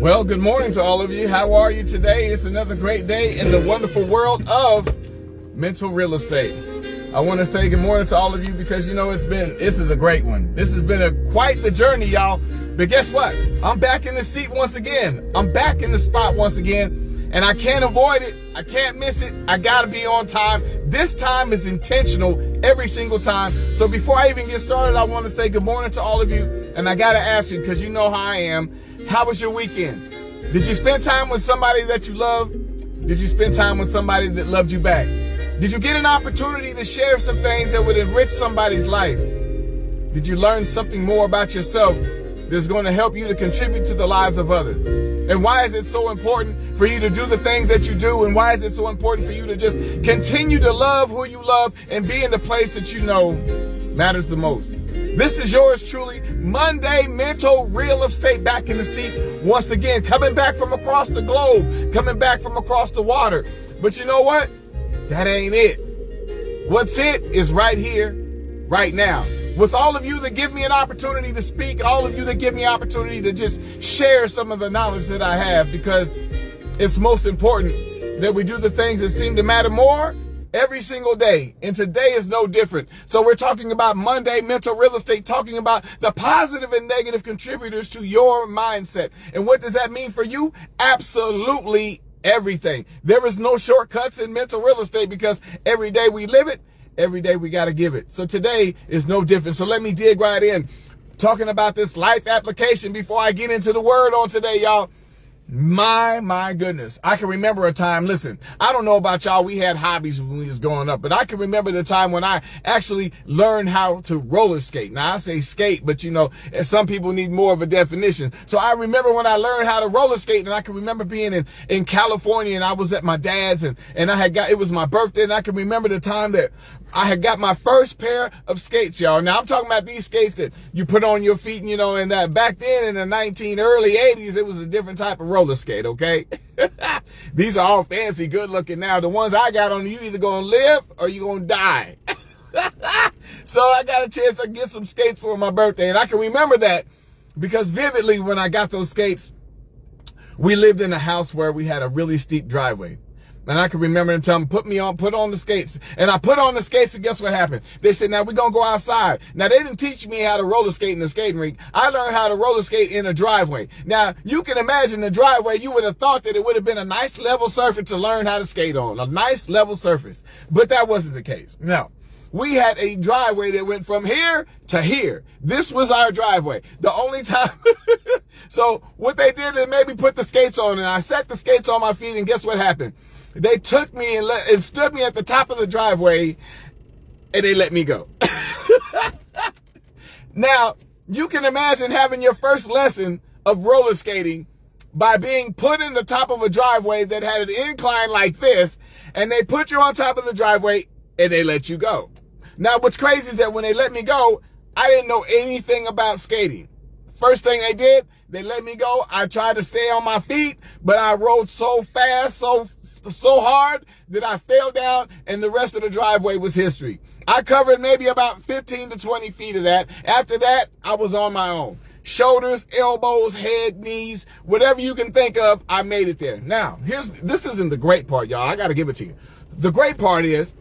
Well, good morning to all of you. How are you today? It's another great day in the wonderful world of mental real estate. I want to say good morning to all of you because, you know, this is a great one. This has been quite the journey, y'all. But guess what? I'm back in the seat once again. I'm back in the spot once again, and I can't avoid it. I can't miss it. I got to be on time. This time is intentional every single time. So before I even get started, I want to say good morning to all of you. And I got to ask you, because you know how I am, how was your weekend? Did you spend time with somebody that you love? Did you spend time with somebody that loved you back? Did you get an opportunity to share some things that would enrich somebody's life? Did you learn something more about yourself that's going to help you to contribute to the lives of others? And why is it so important for you to do the things that you do? And why is it so important for you to just continue to love who you love and be in the place that you know matters the most? This is yours truly, Monday Mental Real Estate, back in the seat once again, coming back from across the globe, coming back from across the water. But you know what? That ain't it. What's it is right here, right now. With all of you that give me an opportunity to speak, all of you that give me an opportunity to just share some of the knowledge that I have, because it's most important that we do the things that seem to matter more every single day. And today is no different. So we're talking about Monday Mental Real Estate, talking about the positive and negative contributors to your mindset. And what does that mean for you? Absolutely everything. There is no shortcuts in mental real estate, because every day we live it, every day we got to give it. So today is no different. So let me dig right in, talking about this life application before I get into the word on today, y'all. My goodness. I can remember a time, listen, I don't know about y'all, we had hobbies when we was growing up, but I can remember the time when I actually learned how to roller skate. Now I say skate, but you know, some people need more of a definition. So I remember when I learned how to roller skate, and I can remember being in California, and I was at my dad's, and it was my birthday, and I can remember the time that I had got my first pair of skates, y'all. Now I'm talking about these skates that you put on your feet, and you know, and back then in the early 80s, it was a different type of roller skate, okay? These are all fancy, good looking now. The ones I got on, you either gonna live or you gonna die. So I got a chance to get some skates for my birthday, and I can remember that because vividly when I got those skates, we lived in a house where we had a really steep driveway. And I can remember them telling me, put on the skates. And I put on the skates, and guess what happened? They said, now we're going to go outside. Now, they didn't teach me how to roller skate in the skating rink. I learned how to roller skate in a driveway. Now, you can imagine the driveway, you would have thought that it would have been a nice level surface to learn how to skate on. A nice level surface. But that wasn't the case. No. We had a driveway that went from here to here. This was our driveway. The only time. So what they did is maybe put the skates on, and I set the skates on my feet, and guess what happened? They took me and stood me at the top of the driveway, and they let me go. Now, you can imagine having your first lesson of roller skating by being put in the top of a driveway that had an incline like this, and they put you on top of the driveway, and they let you go. Now, what's crazy is that when they let me go, I didn't know anything about skating. First thing they did, they let me go. I tried to stay on my feet, but I rode so fast, so hard that I fell down, and the rest of the driveway was history. I covered maybe about 15 to 20 feet of that. After that, I was on my own. Shoulders, elbows, head, knees, whatever you can think of, I made it there. Now, this isn't the great part, y'all. I got to give it to you. The great part is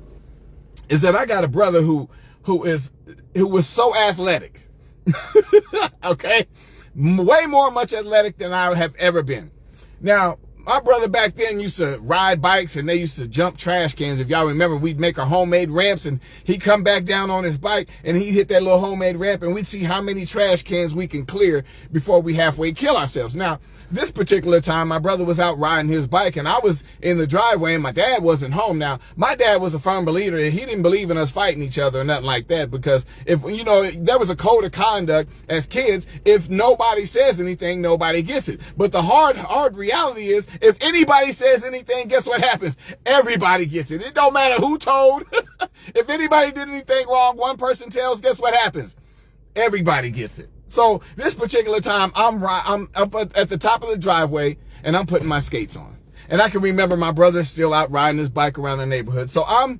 that I got a brother who was so athletic. Okay? Way much athletic than I have ever been. Now, my brother back then used to ride bikes, and they used to jump trash cans. If y'all remember, we'd make our homemade ramps, and he'd come back down on his bike, and he'd hit that little homemade ramp, and we'd see how many trash cans we can clear before we halfway kill ourselves. Now, this particular time, my brother was out riding his bike, and I was in the driveway, and my dad wasn't home. Now, my dad was a firm believer, and he didn't believe in us fighting each other or nothing like that, because if, you know, there was a code of conduct as kids. If nobody says anything, nobody gets it. But the hard reality is, if anybody says anything, guess what happens? Everybody gets it. It don't matter who told. If anybody did anything wrong, one person tells, guess what happens? Everybody gets it. So this particular time, I'm up at the top of the driveway, and I'm putting my skates on. And I can remember my brother still out riding his bike around the neighborhood. So I'm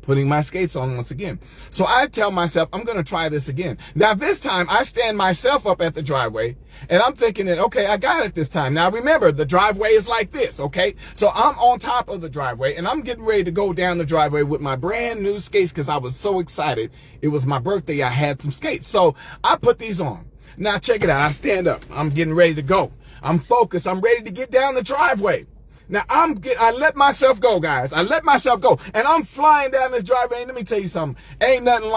putting my skates on once again. So I tell myself, I'm going to try this again. Now, this time I stand myself up at the driveway and I'm thinking that, okay, I got it this time. Now, remember, the driveway is like this, okay? So I'm on top of the driveway and I'm getting ready to go down the driveway with my brand new skates because I was so excited. It was my birthday. I had some skates. So I put these on. Now, check it out. I stand up. I'm getting ready to go. I'm focused. I'm ready to get down the driveway. Now, I let myself go, guys. I let myself go. And I'm flying down this driveway. And let me tell you something. Ain't nothing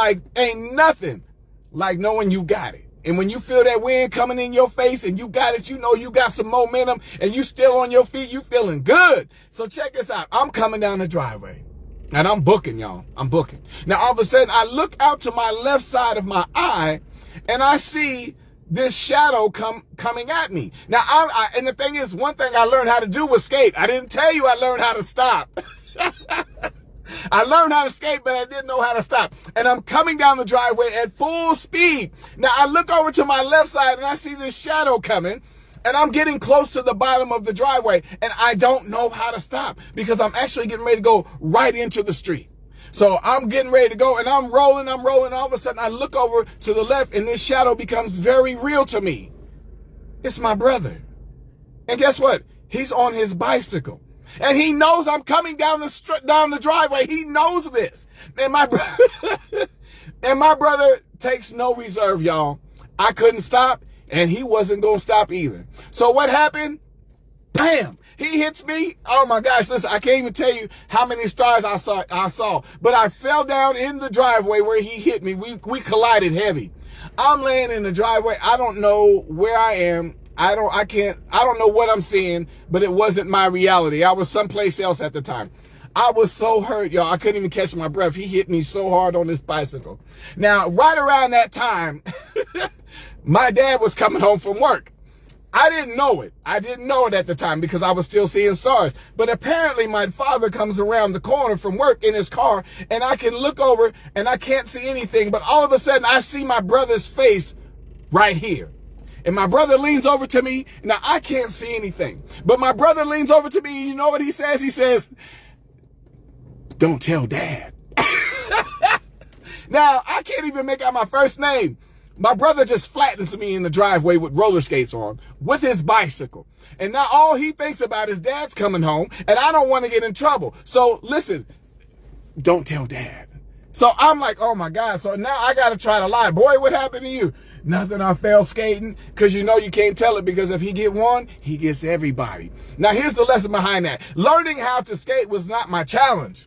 like knowing you got it. And when you feel that wind coming in your face and you got it, you know you got some momentum and you still on your feet, you feeling good. So check this out. I'm coming down the driveway. And I'm booking, y'all. I'm booking. Now, all of a sudden, I look out to my left side of my eye and I see this shadow coming at me. Now, and the thing is, one thing I learned how to do was skate. I didn't tell you I learned how to stop. I learned how to skate, but I didn't know how to stop. And I'm coming down the driveway at full speed. Now, I look over to my left side and I see this shadow coming. And I'm getting close to the bottom of the driveway. And I don't know how to stop because I'm actually getting ready to go right into the street. So I'm getting ready to go and I'm rolling. All of a sudden I look over to the left and this shadow becomes very real to me. It's my brother. And guess what? He's on his bicycle. And he knows I'm coming down the driveway. He knows this. And my brother takes no reserve, y'all. I couldn't stop and he wasn't going to stop either. So what happened? Bam! He hits me. Oh my gosh, listen, I can't even tell you how many stars I saw. But I fell down in the driveway where he hit me. We collided heavy. I'm laying in the driveway. I don't know where I am. I don't know what I'm seeing, but it wasn't my reality. I was someplace else at the time. I was so hurt, y'all. I couldn't even catch my breath. He hit me so hard on this bicycle. Now, right around that time, my dad was coming home from work. I didn't know it. I didn't know it at the time because I was still seeing stars. But apparently my father comes around the corner from work in his car and I can look over and I can't see anything. But all of a sudden I see my brother's face right here. And my brother leans over to me. Now I can't see anything. But my brother leans over to me and you know what he says? He says, "Don't tell Dad." Now I can't even make out my first name. My brother just flattens me in the driveway with roller skates on with his bicycle. And now all he thinks about is Dad's coming home and I don't want to get in trouble. So listen, don't tell Dad. So I'm like, oh my God. So now I got to try to lie. Boy, what happened to you? Nothing. I fell skating because you know you can't tell it because if he get one, he gets everybody. Now here's the lesson behind that. Learning how to skate was not my challenge.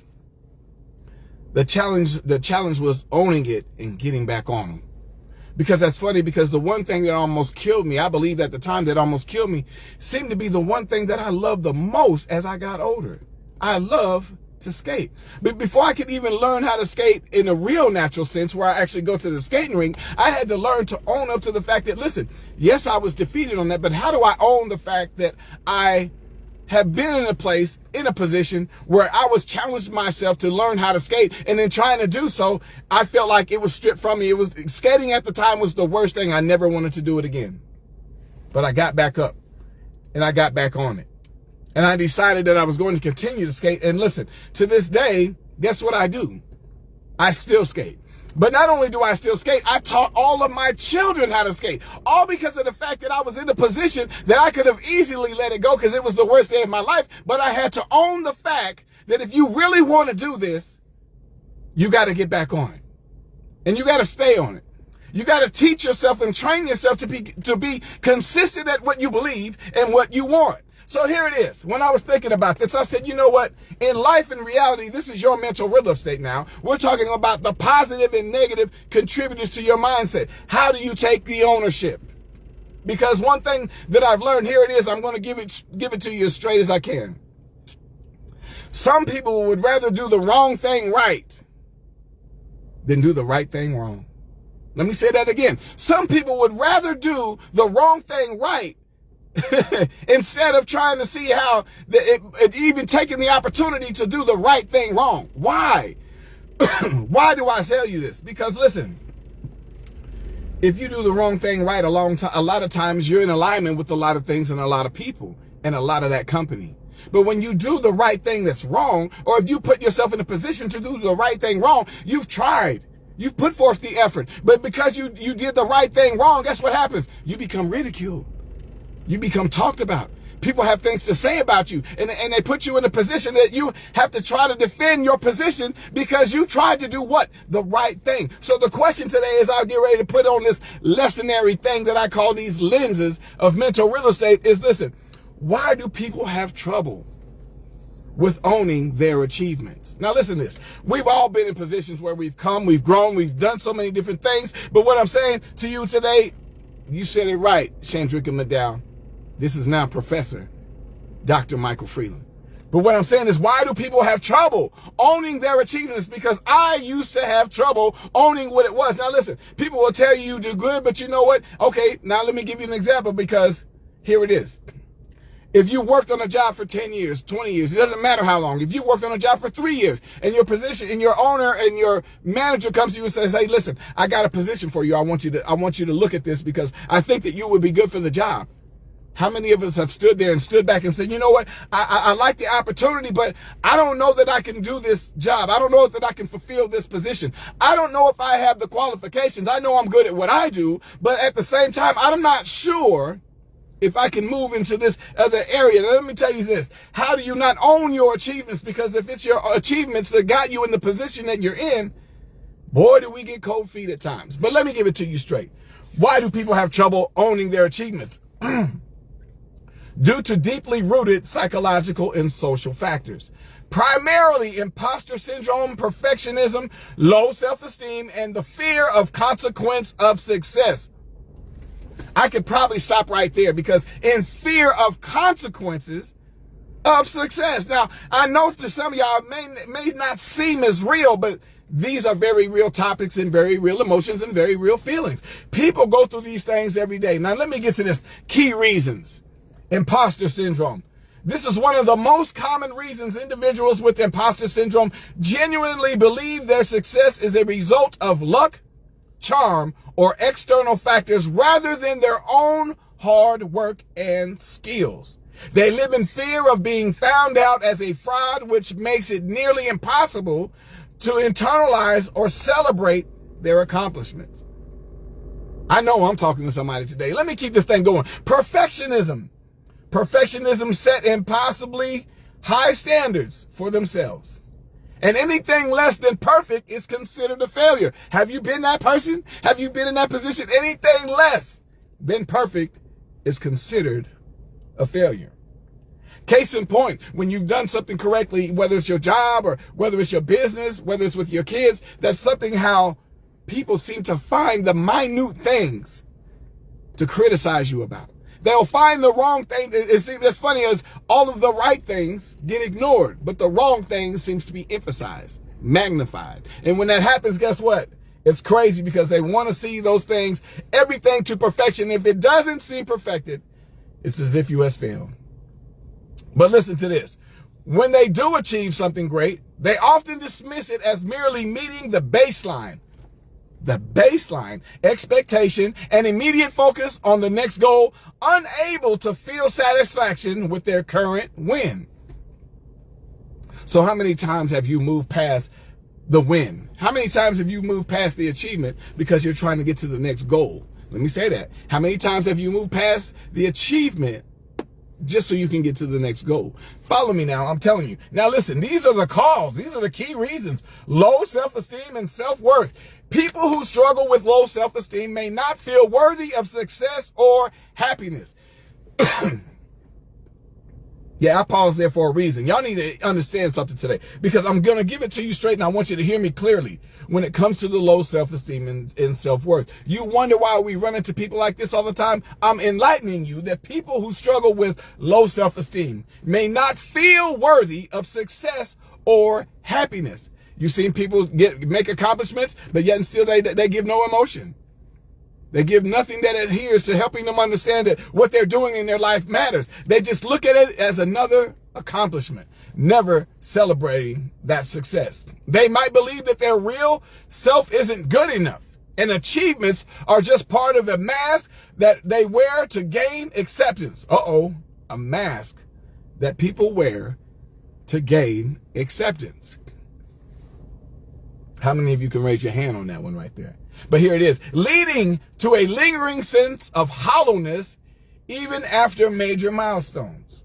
The challenge was owning it and getting back on them. Because that's funny because the one thing that almost killed me, I believe at the time that almost killed me, seemed to be the one thing that I loved the most as I got older. I love to skate. But before I could even learn how to skate in a real natural sense where I actually go to the skating rink, I had to learn to own up to the fact that, listen, yes, I was defeated on that, but how do I own the fact that I have been in a position where I was challenged myself to learn how to skate and then trying to do so, I felt like it was stripped from me. Skating at the time was the worst thing. I never wanted to do it again. But I got back up and I got back on it. And I decided that I was going to continue to skate. And listen, to this day, guess what I do? I still skate. But not only do I still skate, I taught all of my children how to skate. All because of the fact that I was in a position that I could have easily let it go because it was the worst day of my life. But I had to own the fact that if you really want to do this, you got to get back on it. And you got to stay on it. You got to teach yourself and train yourself to be consistent at what you believe and what you want. So here it is. When I was thinking about this, I said, you know what? In life and reality, this is your mental real estate now. We're talking about the positive and negative contributors to your mindset. How do you take the ownership? Because one thing that I've learned, here it is, I'm going to give it to you as straight as I can. Some people would rather do the wrong thing right than do the right thing wrong. Let me say that again. Some people would rather do the wrong thing right instead of trying to see how it even taking the opportunity to do the right thing wrong. Why? Why do I tell you this? Because listen, if you do the wrong thing right a lot of times you're in alignment with a lot of things and a lot of people and a lot of that company. But when you do the right thing that's wrong, or if you put yourself in a position to do the right thing wrong, you've tried. You've put forth the effort. But because you did the right thing wrong, guess what happens? You become ridiculed. You become talked about. People have things to say about you, and they put you in a position that you have to try to defend your position because you tried to do what? The right thing. So the question today is, I'll get ready to put on this lessonary thing that I call these lenses of mental real estate is, listen, why do people have trouble with owning their achievements? Now listen to this. We've all been in positions where we've come, we've grown, we've done so many different things. But what I'm saying to you today, you said it right, Chandrika McDowell. This is now Professor Dr. Michael Freeland. But what I'm saying is, why do people have trouble owning their achievements? Because I used to have trouble owning what it was. Now listen, people will tell you do good, but you know what? Okay, now let me give you an example, because here it is. If you worked on a job for 10 years, 20 years, it doesn't matter how long. If you worked on a job for 3 years and your position and your owner and your manager comes to you and says, hey, listen, I got a position for you. I want you to look at this because I think that you would be good for the job. How many of us have stood there and stood back and said, you know what, I like the opportunity, but I don't know that I can do this job. I don't know that I can fulfill this position. I don't know if I have the qualifications. I know I'm good at what I do, but at the same time, I'm not sure if I can move into this other area. Now, let me tell you this. How do you not own your achievements? Because if it's your achievements that got you in the position that you're in, boy, do we get cold feet at times. But let me give it to you straight. Why do people have trouble owning their achievements? Due to deeply rooted psychological and social factors. Primarily imposter syndrome, perfectionism, low self-esteem, and the fear of consequence of success. I could probably stop right there, because in fear of consequences of success. Now, I know to some of y'all may not seem as real, but these are very real topics and very real emotions and very real feelings. People go through these things every day. Now, let me get to this. Key reasons. Imposter syndrome. This is one of the most common reasons individuals with imposter syndrome genuinely believe their success is a result of luck, charm, or external factors rather than their own hard work and skills. They live in fear of being found out as a fraud, which makes it nearly impossible to internalize or celebrate their accomplishments. I know I'm talking to somebody today. Let me keep this thing going. Perfectionism. Perfectionism set impossibly high standards for themselves. And anything less than perfect is considered a failure. Have you been that person? Have you been in that position? Anything less than perfect is considered a failure. Case in point, when you've done something correctly, whether it's your job or whether it's your business, whether it's with your kids, that's something how people seem to find the minute things to criticize you about. They'll find the wrong thing. It seems that's funny as all of the right things get ignored, but the wrong things seems to be emphasized, magnified. And when that happens, guess what? It's crazy, because they want to see those things, everything to perfection. If it doesn't seem perfected, it's as if you has failed. But listen to this. When they do achieve something great, they often dismiss it as merely meeting the baseline expectation and immediate focus on the next goal, unable to feel satisfaction with their current win. So how many times have you moved past the win? How many times have you moved past the achievement because you're trying to get to the next goal? Let me say that. How many times have you moved past the achievement just so you can get to the next goal? Follow me now, I'm telling you. Now listen, these are the cause. These are the key reasons. Low self-esteem and self-worth. People who struggle with low self-esteem may not feel worthy of success or happiness. Yeah, I paused there for a reason. Y'all need to understand something today, because I'm going to give it to you straight, and I want you to hear me clearly when it comes to the low self-esteem and self-worth. You wonder why we run into people like this all the time? I'm enlightening you that people who struggle with low self-esteem may not feel worthy of success or happiness. You've seen people make accomplishments, but yet and still they give no emotion. They give nothing that adheres to helping them understand that what they're doing in their life matters. They just look at it as another accomplishment, never celebrating that success. They might believe that their real self isn't good enough, and achievements are just part of a mask that they wear to gain acceptance. A mask that people wear to gain acceptance. How many of you can raise your hand on that one right there? But here it is, leading to a lingering sense of hollowness even after major milestones.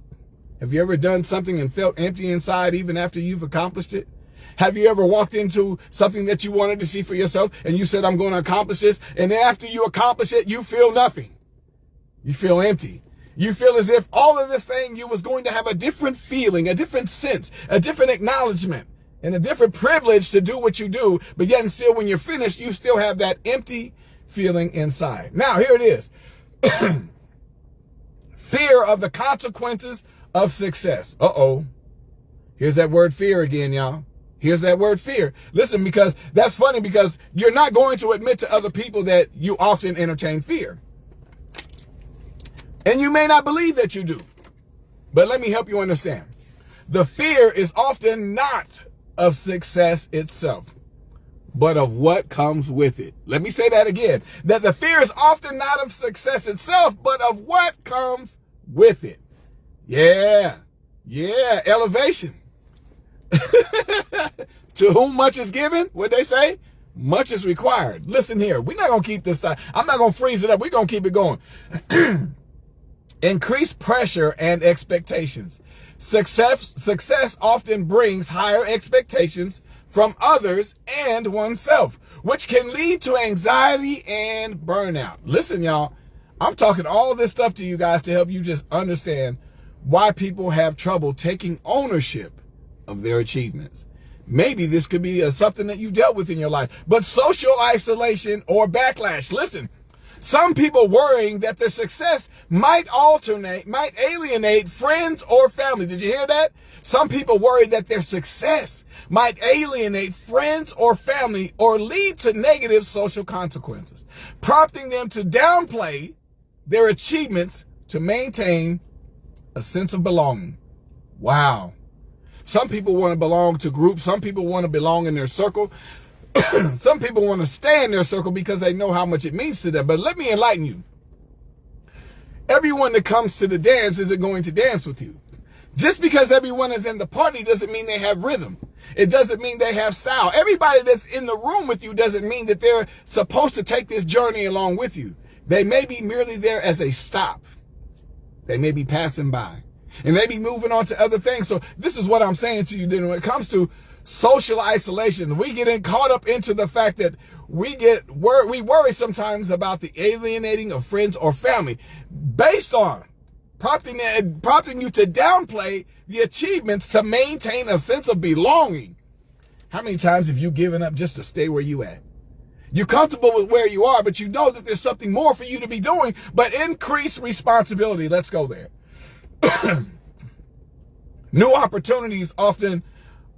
Have you ever done something and felt empty inside even after you've accomplished it? Have you ever walked into something that you wanted to see for yourself and you said, I'm going to accomplish this, and then after you accomplish it, you feel nothing. You feel empty. You feel as if all of this thing, you was going to have a different feeling, a different sense, a different acknowledgement, and a different privilege to do what you do, but yet and still when you're finished, you still have that empty feeling inside. Now, here it is. Fear of the consequences of success. Uh-oh. Here's that word fear again, y'all. Here's that word fear. Listen, because that's funny, because you're not going to admit to other people that you often entertain fear. And you may not believe that you do. But let me help you understand. The fear is often not of success itself, but of what comes with it. Let me say that again. That the fear is often not of success itself, but of what comes with it. Yeah. Elevation. To whom much is given, what they say, much is required. Listen here. We're not going to keep this stuff. I'm not going to freeze it up. We're going to keep it going. Increased pressure and expectations. Success often brings higher expectations from others and oneself, which can lead to anxiety and burnout. Listen, y'all, I'm talking all this stuff to you guys to help you just understand why people have trouble taking ownership of their achievements. Maybe this could be something that you dealt with in your life, but social isolation or backlash. Listen, some people worrying that their success might alienate friends or family. Did you hear that? Some people worry that their success might alienate friends or family or lead to negative social consequences, prompting them to downplay their achievements to maintain a sense of belonging. Wow. Some people want to belong to groups. Some people want to belong in their circle. Some people want to stay in their circle because they know how much it means to them. But let me enlighten you. Everyone that comes to the dance isn't going to dance with you. Just because everyone is in the party doesn't mean they have rhythm. It doesn't mean they have style. Everybody that's in the room with you doesn't mean that they're supposed to take this journey along with you. They may be merely there as a stop. They may be passing by. And they be moving on to other things. So this is what I'm saying to you then when it comes to social isolation. We get caught up into the fact that we worry sometimes about the alienating of friends or family based on prompting you to downplay the achievements to maintain a sense of belonging. How many times have you given up just to stay where you at? You're comfortable with where you are, but you know that there's something more for you to be doing, but increased responsibility. Let's go there. New opportunities often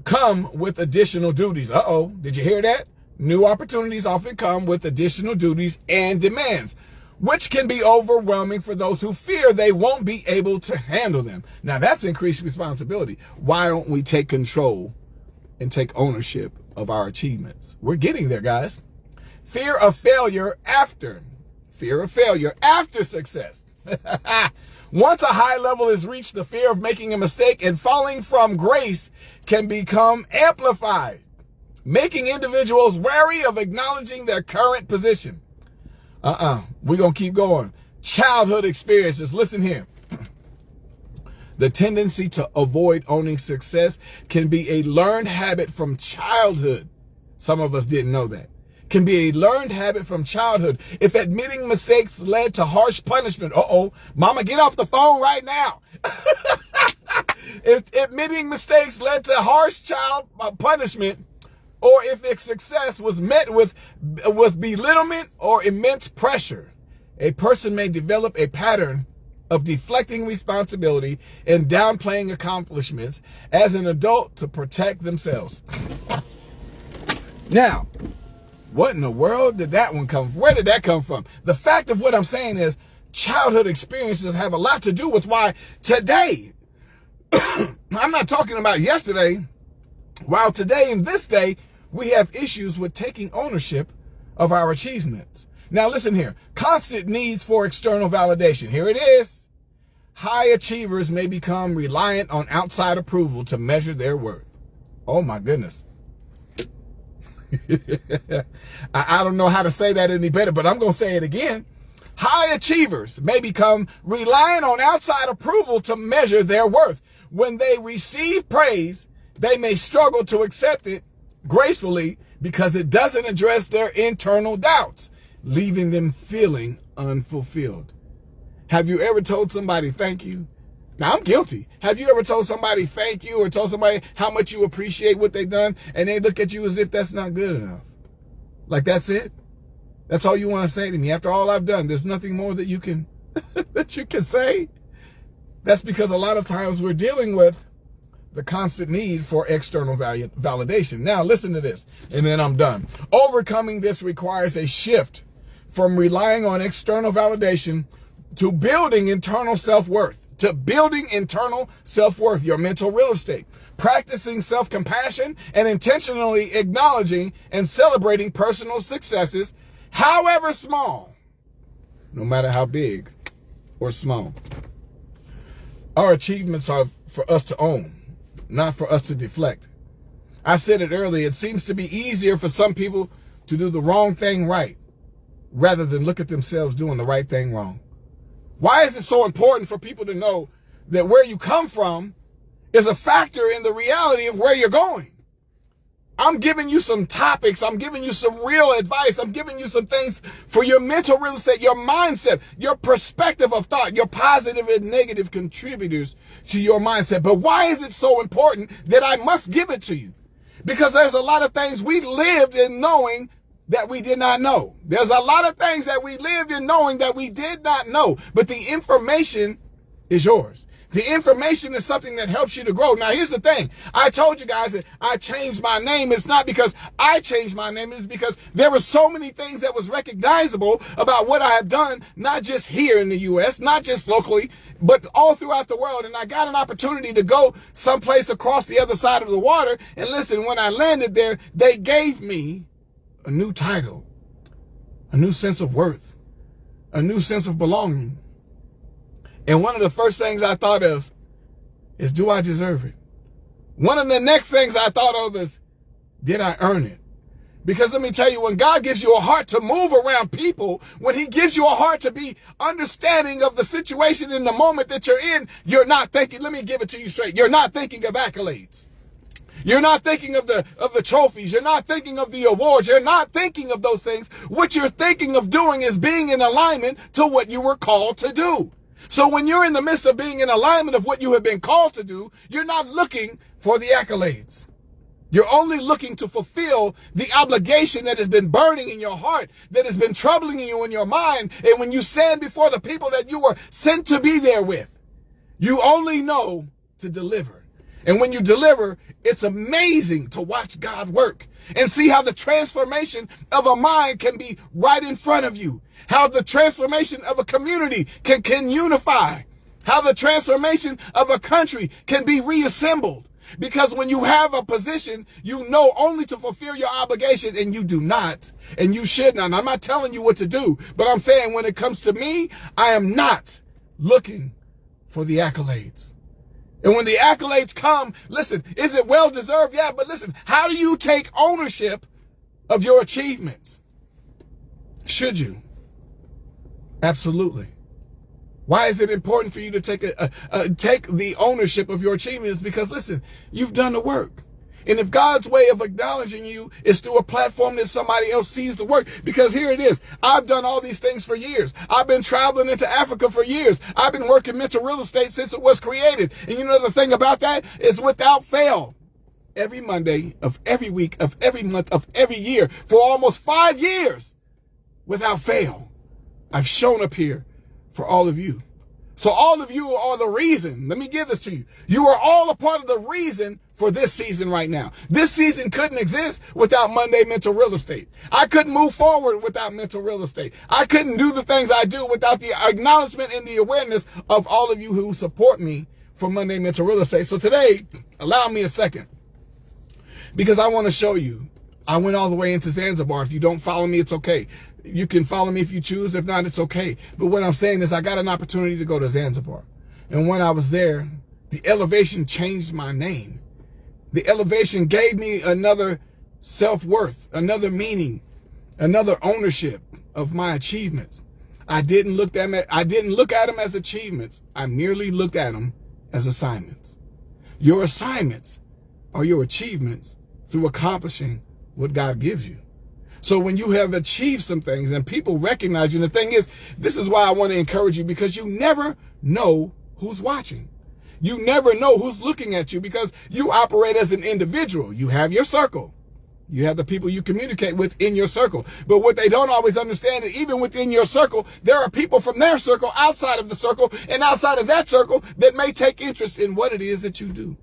come with additional duties. Uh-oh, did you hear that? New opportunities often come with additional duties and demands, which can be overwhelming for those who fear they won't be able to handle them. Now that's increased responsibility. Why don't we take control and take ownership of our achievements? We're getting there, guys. Fear of failure after success. Once a high level is reached, the fear of making a mistake and falling from grace can become amplified, making individuals wary of acknowledging their current position. We're going to keep going. Childhood experiences. Listen here. The tendency to avoid owning success can be a learned habit from childhood. Some of us didn't know that. Can be a learned habit from childhood. If admitting mistakes led to harsh punishment, mama, get off the phone right now. If admitting mistakes led to harsh child punishment, or if its success was met with belittlement or immense pressure, a person may develop a pattern of deflecting responsibility and downplaying accomplishments as an adult to protect themselves. Now, what in the world did that one come from? Where did that come from? The fact of what I'm saying is childhood experiences have a lot to do with why today, I'm not talking about yesterday, while today in this day, we have issues with taking ownership of our achievements. Now listen here, constant needs for external validation. Here it is. high achievers may become reliant on outside approval to measure their worth. Oh my goodness. I don't know how to say that any better, but I'm going to say it again. High achievers may become reliant on outside approval to measure their worth. When they receive praise, they may struggle to accept it gracefully because it doesn't address their internal doubts, leaving them feeling unfulfilled. Have you ever told somebody thank you? Now, I'm guilty. Have you ever told somebody thank you or told somebody how much you appreciate what they've done and they look at you as if that's not good enough? Like, that's it? That's all you want to say to me? After all I've done, there's nothing more that you can that you can say? That's because a lot of times we're dealing with the constant need for external validation. Now, listen to this, and then I'm done. Overcoming this requires a shift from relying on external validation to building internal self-worth. Your mental real estate. Practicing self-compassion and intentionally acknowledging and celebrating personal successes, however small, no matter how big or small. Our achievements are for us to own, not for us to deflect. I said it earlier, it seems to be easier for some people to do the wrong thing right rather than look at themselves doing the right thing wrong. Why is it so important for people to know that where you come from is a factor in the reality of where you're going? I'm giving you some topics. I'm giving you some real advice. I'm giving you some things for your mental real estate, your mindset, your perspective of thought, your positive and negative contributors to your mindset. But why is it so important that I must give it to you? Because there's a lot of things we lived in knowing that we did not know. There's a lot of things that we lived in knowing that we did not know, but the information is yours. The information is something that helps you to grow. Now, here's the thing. I told you guys that I changed my name. It's not because I changed my name. It's because there were so many things that was recognizable about what I have done, not just here in the U.S., not just locally, but all throughout the world. And I got an opportunity to go someplace across the other side of the water. And listen, when I landed there, they gave me a new title, a new sense of worth, a new sense of belonging. And one of the first things I thought of is, do I deserve it? One of the next things I thought of is, did I earn it? Because let me tell you, when God gives you a heart to move around people, when he gives you a heart to be understanding of the situation in the moment that you're in, you're not thinking, let me give it to you straight, you're not thinking of accolades. You're not thinking of the trophies. You're not thinking of the awards. You're not thinking of those things. What you're thinking of doing is being in alignment to what you were called to do. So when you're in the midst of being in alignment of what you have been called to do, you're not looking for the accolades. You're only looking to fulfill the obligation that has been burning in your heart, that has been troubling you in your mind. And when you stand before the people that you were sent to be there with, you only know to deliver. And when you deliver, it's amazing to watch God work and see how the transformation of a mind can be right in front of you. How the transformation of a community can unify. How the transformation of a country can be reassembled. Because when you have a position, you know only to fulfill your obligation, and you do not, and you should not. And I'm not telling you what to do, but I'm saying when it comes to me, I am not looking for the accolades. And when the accolades come, listen, is it well deserved? Yeah, but listen, how do you take ownership of your achievements? Should you? Absolutely. Why is it important for you to take the ownership of your achievements? Because listen, you've done the work. And if God's way of acknowledging you is through a platform that somebody else sees the work, because here it is, I've done all these things for years. I've been traveling into Africa for years. I've been working mental real estate since it was created. And you know the thing about that is without fail, every Monday of every week of every month of every year for almost 5 years, without fail, I've shown up here for all of you. So all of you are the reason. Let me give this to you. You are all a part of the reason for this season right now. This season couldn't exist without Monday Mental Real Estate. I couldn't move forward without mental real estate. I couldn't do the things I do without the acknowledgement and the awareness of all of you who support me for Monday Mental Real Estate. So today, allow me a second, because I want to show you. I went all the way into Zanzibar. If you don't follow me, it's okay. You can follow me if you choose. If not, it's okay. But what I'm saying is I got an opportunity to go to Zanzibar. And when I was there, the elevation changed my name. The elevation gave me another self-worth, another meaning, another ownership of my achievements. I didn't look at them as achievements. I merely looked at them as assignments. Your assignments are your achievements through accomplishing what God gives you. So when you have achieved some things and people recognize you, and the thing is, this is why I want to encourage you, because you never know who's watching. You never know who's looking at you, because you operate as an individual. You have your circle. You have the people you communicate with in your circle. But what they don't always understand is even within your circle, there are people from their circle, outside of the circle, and outside of that circle that may take interest in what it is that you do.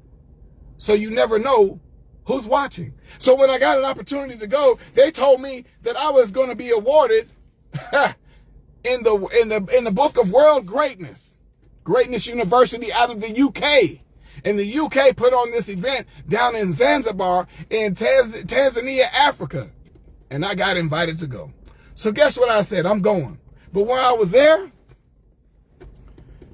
So you never know who's watching. So when I got an opportunity to go, they told me that I was going to be awarded in the book of world greatness. Greatness University out of the UK. And the UK put on this event down in Zanzibar in Tanzania, Africa. And I got invited to go. So guess what I said? I'm going. But when I was there,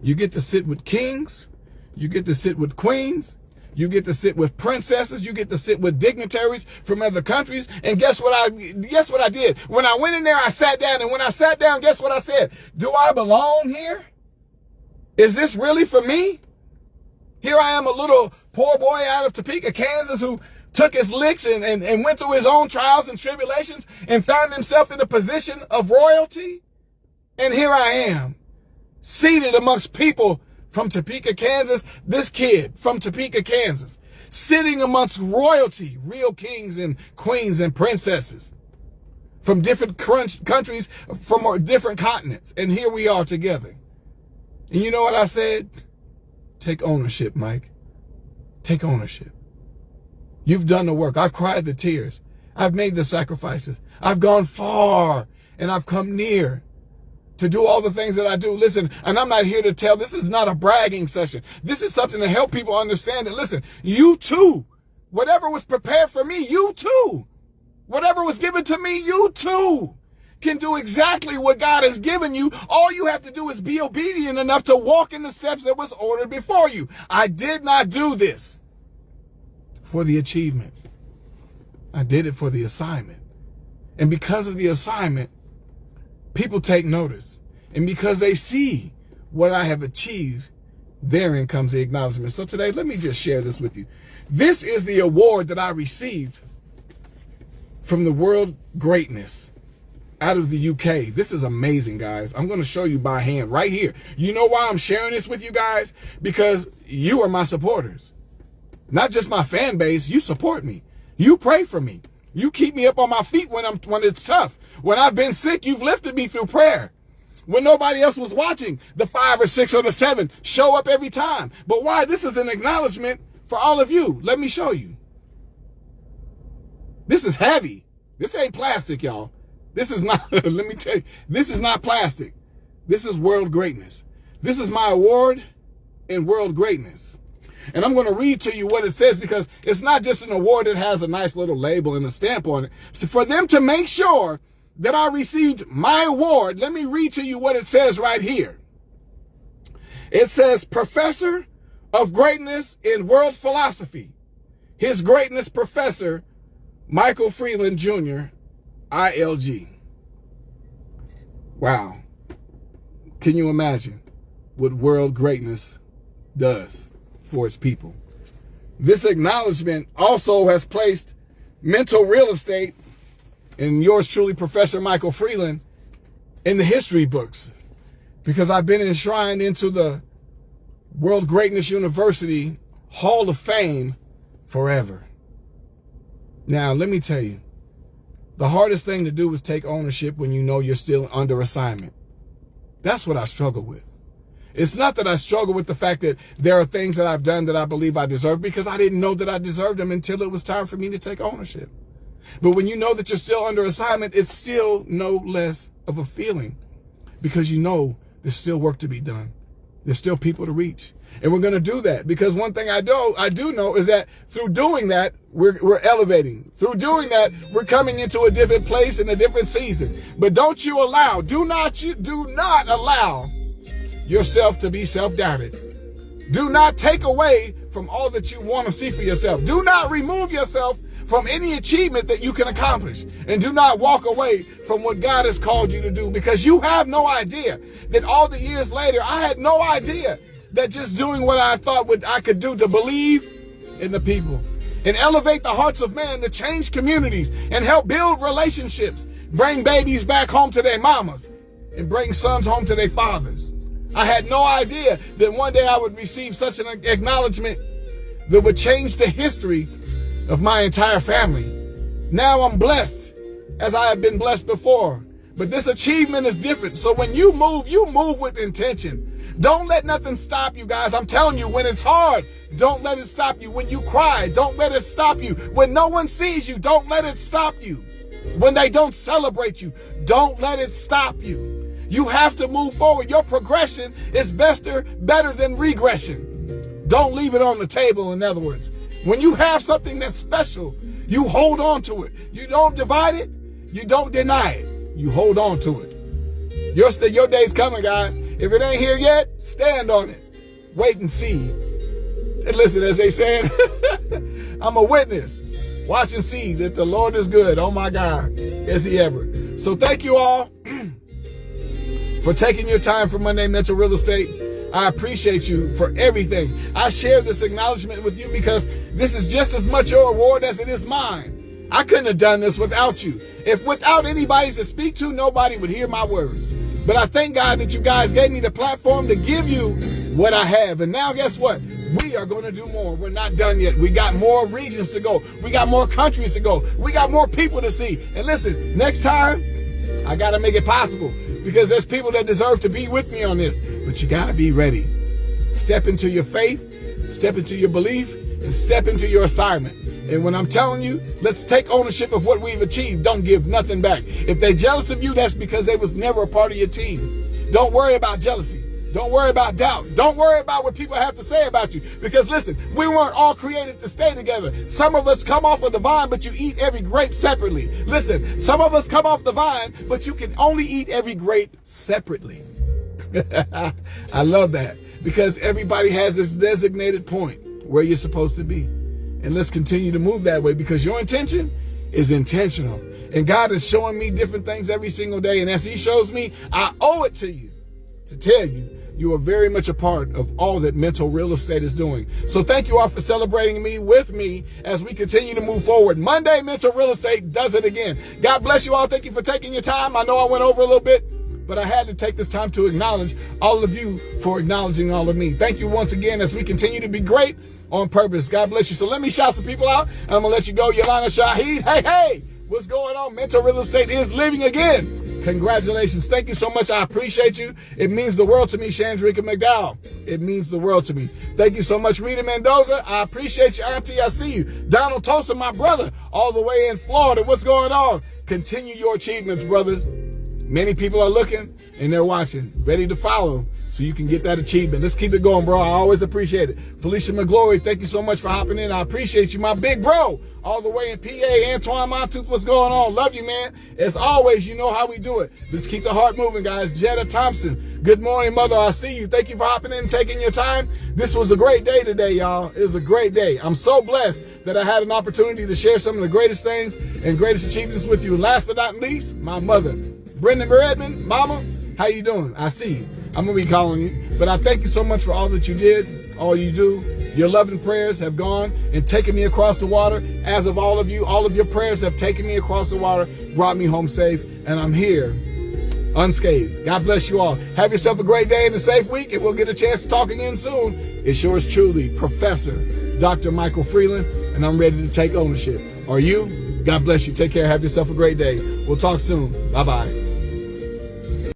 you get to sit with kings. You get to sit with queens. You get to sit with princesses. You get to sit with dignitaries from other countries. And guess what I did? When I went in there, I sat down. And when I sat down, guess what I said? Do I belong here? Is this really for me? Here I am, a little poor boy out of Topeka, Kansas, who took his licks and went through his own trials and tribulations and found himself in a position of royalty. And here I am, seated amongst people from Topeka, Kansas, this kid from Topeka, Kansas, sitting amongst royalty, real kings and queens and princesses from different countries, from different continents. And here we are together. And you know what I said? Take ownership, Mike. Take ownership. You've done the work. I've cried the tears. I've made the sacrifices. I've gone far and I've come near to do all the things that I do. Listen, and I'm not here to tell, this is not a bragging session. This is something to help people understand that, listen, you too, whatever was prepared for me, you too, whatever was given to me, you too can do exactly what God has given you. All you have to do is be obedient enough to walk in the steps that was ordered before you. I did not do this for the achievement. I did it for the assignment. And because of the assignment, people take notice. And because they see what I have achieved, therein comes the acknowledgement. So today, let me just share this with you. This is the award that I received from the World Greatness out of the UK. This is amazing, guys. I'm going to show you by hand right here. You know why I'm sharing this with you guys? Because you are my supporters. Not just my fan base. You support me. You pray for me. You keep me up on my feet when it's tough. When I've been sick, you've lifted me through prayer. When nobody else was watching, the 5 or 6 or the 7 show up every time. But why? This is an acknowledgement for all of you. Let me show you. This is heavy. This ain't plastic, y'all. This is not, let me tell you, this is not plastic. This is world greatness. This is my award in world greatness. And I'm going to read to you what it says, because it's not just an award that has a nice little label and a stamp on it. So for them to make sure that I received my award, let me read to you what it says right here. It says, Professor of Greatness in World Philosophy, His Greatness Professor Michael Freeland Jr., ILG. Wow. Can you imagine what world greatness does for its people? This acknowledgement also has placed mental real estate and yours truly, Professor Michael Freeland, in the history books, because I've been enshrined into the World Greatness University Hall of Fame forever. Now, let me tell you, the hardest thing to do is take ownership when you know you're still under assignment. That's what I struggle with. It's not that I struggle with the fact that there are things that I've done that I believe I deserve, because I didn't know that I deserved them until it was time for me to take ownership. But when you know that you're still under assignment, it's still no less of a feeling, because you know there's still work to be done. There's still people to reach. And we're going to do that, because one thing I do know is that through doing that, we're elevating. Through doing that, we're coming into a different place in a different season. But do not allow yourself to be self-doubted. Do not take away from all that you want to see for yourself. Do not remove yourself from any achievement that you can accomplish. And do not walk away from what God has called you to do, because you have no idea that all the years later, I had no idea that just doing what I thought I could do to believe in the people and elevate the hearts of man, to change communities and help build relationships, bring babies back home to their mamas and bring sons home to their fathers. I had no idea that one day I would receive such an acknowledgement that would change the history of my entire family. Now I'm blessed as I have been blessed before. But this achievement is different. So when you move with intention. Don't let nothing stop you, guys. I'm telling you, when it's hard, don't let it stop you. When you cry, don't let it stop you. When no one sees you, don't let it stop you. When they don't celebrate you, don't let it stop you. You have to move forward. Your progression is better than regression. Don't leave it on the table, in other words. When you have something that's special, you hold on to it. You don't divide it. You don't deny it. You hold on to it. Your day's coming, guys. If it ain't here yet, stand on it. Wait and see. And listen, as they said, I'm a witness. Watch and see that the Lord is good. Oh my God, is he ever. So thank you all for taking your time for Monday Mental Real Estate. I appreciate you for everything. I share this acknowledgement with you because this is just as much your reward as it is mine. I couldn't have done this without you. If without anybody to speak to, nobody would hear my words. But I thank God that you guys gave me the platform to give you what I have. And now guess what? We are going to do more. We're not done yet. We got more regions to go. We got more countries to go. We got more people to see. And listen, next time, I got to make it possible, because there's people that deserve to be with me on this. But you got to be ready. Step into your faith, step into your belief, and step into your assignment. And when I'm telling you, let's take ownership of what we've achieved. Don't give nothing back. If they're jealous of you, that's because they was never a part of your team. Don't worry about jealousy. Don't worry about doubt. Don't worry about what people have to say about you. Because listen, we weren't all created to stay together. Some of us come off of the vine, but you eat every grape separately. Listen, some of us come off the vine, but you can only eat every grape separately. I love that, because everybody has this designated point where you're supposed to be. And let's continue to move that way, because your intention is intentional. And God is showing me different things every single day. And as he shows me, I owe it to you to tell you, you are very much a part of all that Mental Real Estate is doing. So thank you all for celebrating me with me as we continue to move forward. Monday Mental Real Estate does it again. God bless you all. Thank you for taking your time. I know I went over a little bit, but I had to take this time to acknowledge all of you for acknowledging all of me. Thank you once again as we continue to be great on purpose. God bless you. So let me shout some people out, and I'm going to let you go. Yolanda Shaheed. Hey, what's going on? Mental Real Estate is living again. Congratulations. Thank you so much. I appreciate you. It means the world to me. Shandrika McDowell. It means the world to me. Thank you so much. Rita Mendoza. I appreciate you, Auntie. I see you. Donald Tosa, my brother, all the way in Florida. What's going on? Continue your achievements, brothers. Many people are looking and they're watching, ready to follow, so you can get that achievement. Let's keep it going, bro. I always appreciate it. Felicia McGlory, thank you so much for hopping in. I appreciate you, my big bro, all the way in PA. Antoine Montooth, what's going on? Love you, man. As always, you know how we do it. Let's keep the heart moving, guys. Jetta Thompson, good morning, mother. I see you. Thank you for hopping in and taking your time. This was a great day today, y'all. It was a great day. I'm so blessed that I had an opportunity to share some of the greatest things and greatest achievements with you. And last but not least, my mother, Brendan Redmond. Mama, how you doing? I see you. I'm going to be calling you. But I thank you so much for all that you did, all you do. Your love and prayers have gone and taken me across the water. As of all of you, all of your prayers have taken me across the water, brought me home safe, and I'm here unscathed. God bless you all. Have yourself a great day and a safe week, and we'll get a chance to talk again soon. It's yours truly, Professor Dr. Michael Freeland, and I'm ready to take ownership. Are you? God bless you. Take care. Have yourself a great day. We'll talk soon. Bye-bye.